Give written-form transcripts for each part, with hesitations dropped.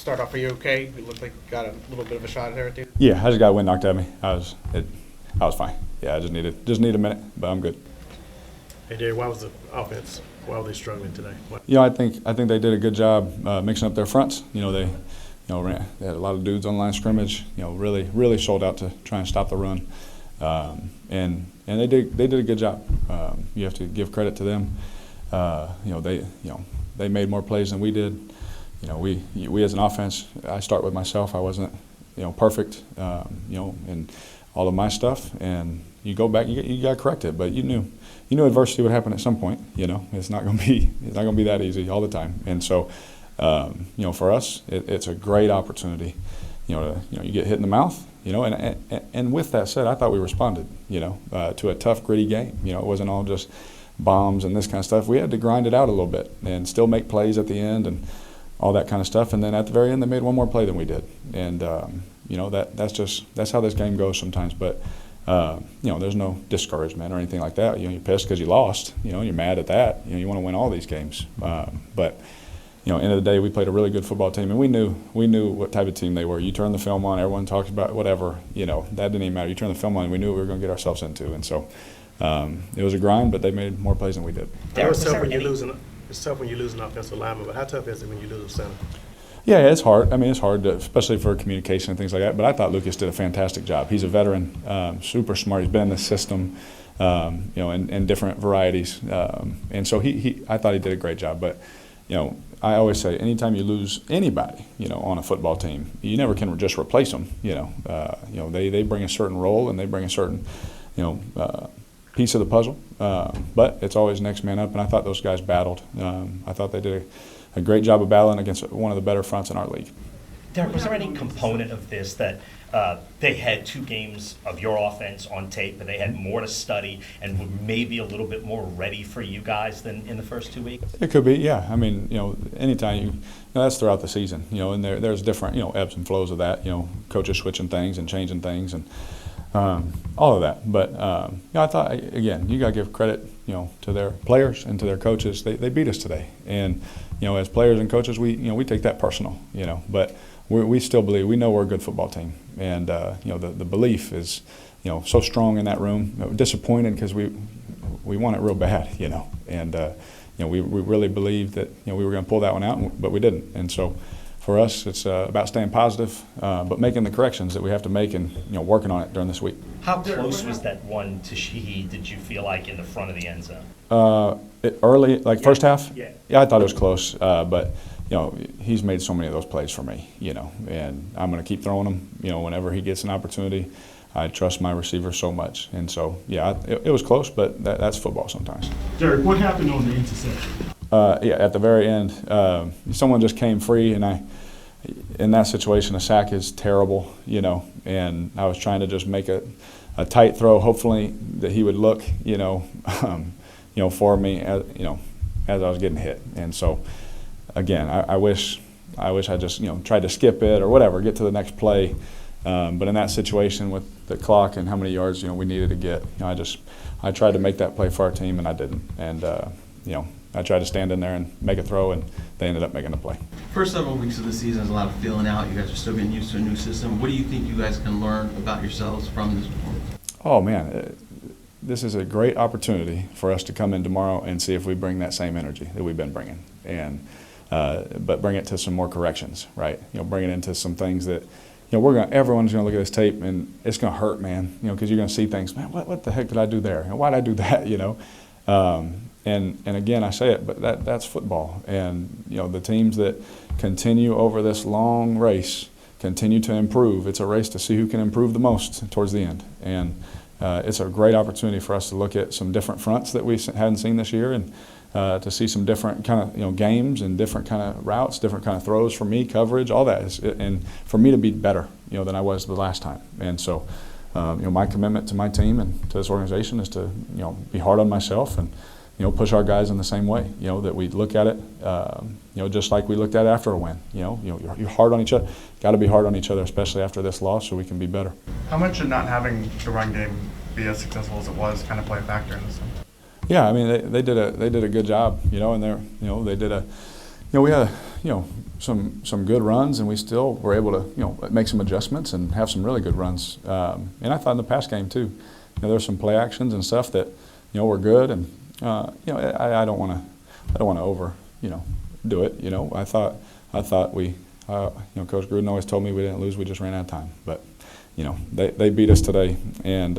start off, are you okay? You looked like you got a little bit of a shot there at the end. Yeah, I just got a wind knocked at me. I was fine. Yeah, I just need a minute, but I'm good. Hey, Jerry, why was the offense? Why were they struggling today? I think they did a good job mixing up their fronts. They had a lot of dudes on line scrimmage. Really sold out to try and stop the run, and they did a good job. You have to give credit to them. They made more plays than we did. We as an offense, I start with myself. I wasn't perfect, in all of my stuff, and you go back, you got to correct it. But you knew adversity would happen at some point. It's not going to be that easy all the time. And so, for us, it's a great opportunity. You get hit in the mouth. And with that said, I thought we responded. To a tough, gritty game. It wasn't all just bombs and this kind of stuff. We had to grind it out a little bit and still make plays at the end and all that kind of stuff. And then at the very end, they made one more play than we did. And that's how this game goes sometimes. But there's no discouragement or anything like that. You're pissed because you lost. You're mad at that. You want to win all these games. But end of the day, we played a really good football team, and we knew what type of team they were. You turn the film on, everyone talks about whatever. That didn't even matter. You turn the film on, and we knew what we were going to get ourselves into. And so it was a grind, but they made more plays than we did. It's tough when you lose an offensive lineman, but how tough is it when you lose a center? Yeah, it's hard. It's hard, especially for communication and things like that. But I thought Lucas did a fantastic job. He's a veteran, super smart. He's been in the system, in different varieties. And so I thought he did a great job. But, I always say anytime you lose anybody, on a football team, you never can just replace them. They bring a certain role and they bring a certain, piece of the puzzle. But it's always next man up. And I thought those guys battled. I thought they did a great job of battling against one of the better fronts in our league. Derek, was there any component of this that they had 2 games of your offense on tape, but they had more to study and were maybe a little bit more ready for you guys than in the first 2 weeks? It could be, yeah. Anytime that's throughout the season, and there's different, ebbs and flows of that, coaches switching things and changing things and all of that. But, I thought, again, you got to give credit, to their players and to their coaches. They beat us today. And, as players and coaches, we take that personal, but we still believe, we know we're a good football team. And, the belief is, so strong in that room. Disappointed because we want it real bad, and, we really believed that, we were going to pull that one out, but we didn't. And so for us, it's about staying positive, but making the corrections that we have to make and, working on it during this week. How close was that one to Shaheed, did you feel like, in the front of the end zone? Early, first half? Yeah. Yeah, I thought it was close, but he's made so many of those plays for me, and I'm going to keep throwing them, whenever he gets an opportunity. I trust my receiver so much, and so yeah, it was close, but that's football sometimes. Derek, what happened on the interception? At the very end, someone just came free, and in that situation, a sack is terrible, and I was trying to just make a tight throw, hopefully that he would look, for me, as I was getting hit. And so, again, I wish I just, tried to skip it or whatever, get to the next play. But in that situation with the clock and how many yards, we needed to get, I tried to make that play for our team, and I didn't. And, I tried to stand in there and make a throw, and they ended up making the play. First several weeks of the season is a lot of feeling out. You guys are still getting used to a new system. What do you think you guys can learn about yourselves from this performance? Oh, man. This is a great opportunity for us to come in tomorrow and see if we bring that same energy that we've been bringing, and but bring it to some more corrections, right? Bring it into some things that, everyone's going to look at this tape and it's going to hurt, man. Because you're going to see things, man. What the heck did I do there? Why did I do that? And again, I say it, but that's football. And the teams that continue over this long race continue to improve. It's a race to see who can improve the most towards the end. And it's a great opportunity for us to look at some different fronts that we hadn't seen this year, and to see some different kind of games and different kind of routes, different kind of throws for me, coverage, all that, and for me to be better than I was the last time. And so my commitment to my team and to this organization is to be hard on myself and push our guys in the same way. That we look at it just like we looked at it after a win. You're hard on each other. Got to be hard on each other, especially after this loss, so we can be better. How much did not having the run game be as successful as it was kind of play a factor in this one? Yeah, they did a good job, and they did we had, some good runs, and we still were able to, make some adjustments and have some really good runs. And I thought in the pass game too, there were some play actions and stuff that, were good. And I don't want to over, do it. I thought we, Coach Gruden always told me we didn't lose, we just ran out of time. But they beat us today, and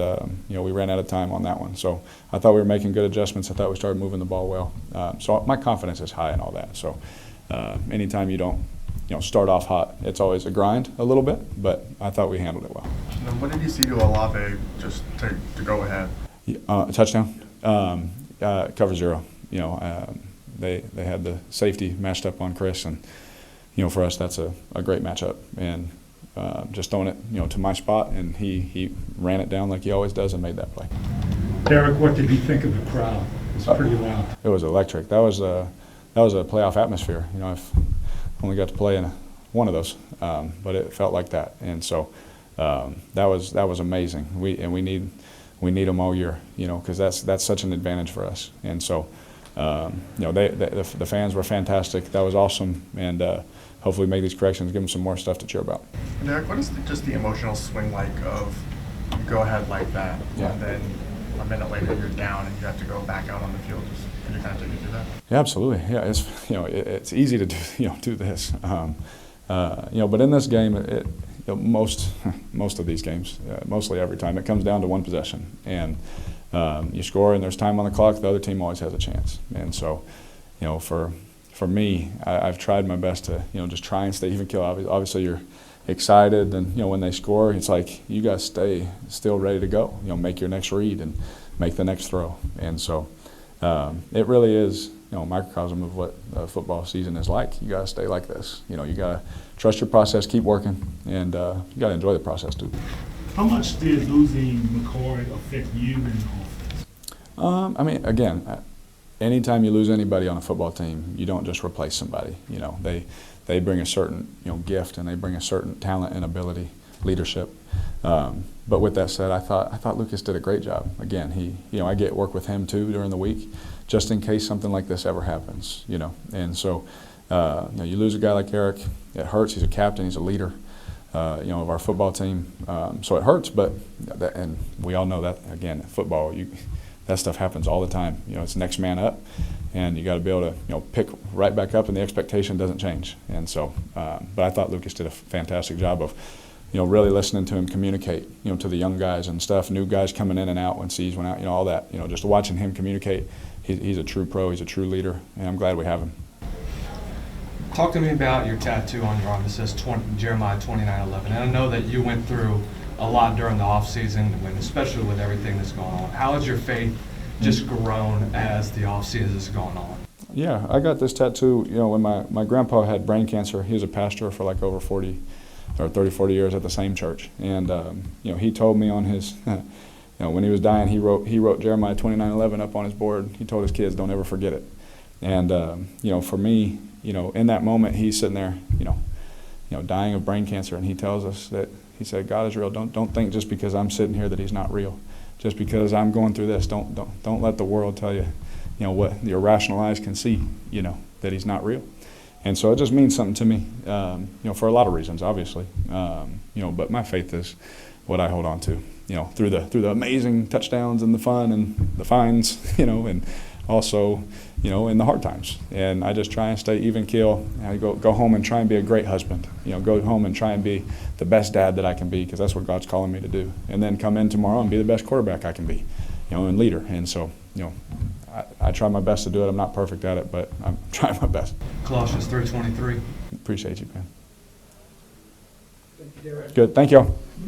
we ran out of time on that one. So I thought we were making good adjustments. I thought we started moving the ball well. So my confidence is high in all that. So anytime you don't, start off hot, it's always a grind a little bit. But I thought we handled it well. And then what did you see to Olave just to go ahead? Touchdown, cover zero. They had the safety matched up on Chris, and for us that's a great matchup. And just throwing it, to my spot, and he ran it down like he always does and made that play. Derek, what did you think of the crowd? It was pretty loud. It was electric. That was a playoff atmosphere. I've only got to play in one of those, but it felt like that. And so that was amazing. We need them all year, because that's such an advantage for us. And so the fans were fantastic. That was awesome. And hopefully make these corrections, give them some more stuff to cheer about. Derek, what is just the emotional swing like of you go ahead like that, and then a minute later you're down and you have to go back out on the field? Can you kind of take me through that? Yeah, absolutely. Yeah, it's easy to do this. But in this game, most of these games, mostly every time, it comes down to one possession, and you score and there's time on the clock. The other team always has a chance, and so for me, I've tried my best to, just try and stay even keel. Obviously, you're excited, and when they score, it's like you guys stay still ready to go. Make your next read and make the next throw. And so it really is, a microcosm of what a football season is like. You got to stay like this. You got to trust your process, keep working, and you got to enjoy the process too. How much did losing McCoy affect you in the offense? Again, anytime you lose anybody on a football team, you don't just replace somebody. They bring a certain gift, and they bring a certain talent and ability, leadership. But with that said, I thought Lucas did a great job. Again, I get work with him too during the week, just in case something like this ever happens. And so you lose a guy like Eric, it hurts. He's a captain, he's a leader, of our football team. So it hurts, but and we all know that again, football, that stuff happens all the time. It's next man up, and you got to be able to pick right back up, and the expectation doesn't change. And so, but I thought Lucas did a fantastic job of, really listening to him communicate, to the young guys and stuff, new guys coming in and out when C's went out, all that. Just watching him communicate. He's a true pro. He's a true leader, and I'm glad we have him. Talk to me about your tattoo on your arm that says Jeremiah 29:11. And I know that you went through a lot during the off season, especially with everything that's going on. How has your faith just grown as the off season is going on? Yeah, I got this tattoo, when my grandpa had brain cancer. He was a pastor for like over 40 years at the same church. And, he told me on his, when he was dying, he wrote Jeremiah 29:11 up on his board. He told his kids, don't ever forget it. And, for me, in that moment, he's sitting there, dying of brain cancer, and he tells us that, he said, God is real. Don't think just because I'm sitting here that he's not real. Just because I'm going through this, don't let the world tell you, what your rational eyes can see, that he's not real. And so it just means something to me, for a lot of reasons, obviously. But my faith is what I hold on to, through the amazing touchdowns and the fun and the fines, and also, in the hard times. And I just try and stay even keel. I go home and try and be a great husband. Go home and try and be the best dad that I can be, because that's what God's calling me to do. And then come in tomorrow and be the best quarterback I can be, and leader. And so, I try my best to do it. I'm not perfect at it, but I'm trying my best. Colossians 3:23. Appreciate you, man. Good. Thank y'all.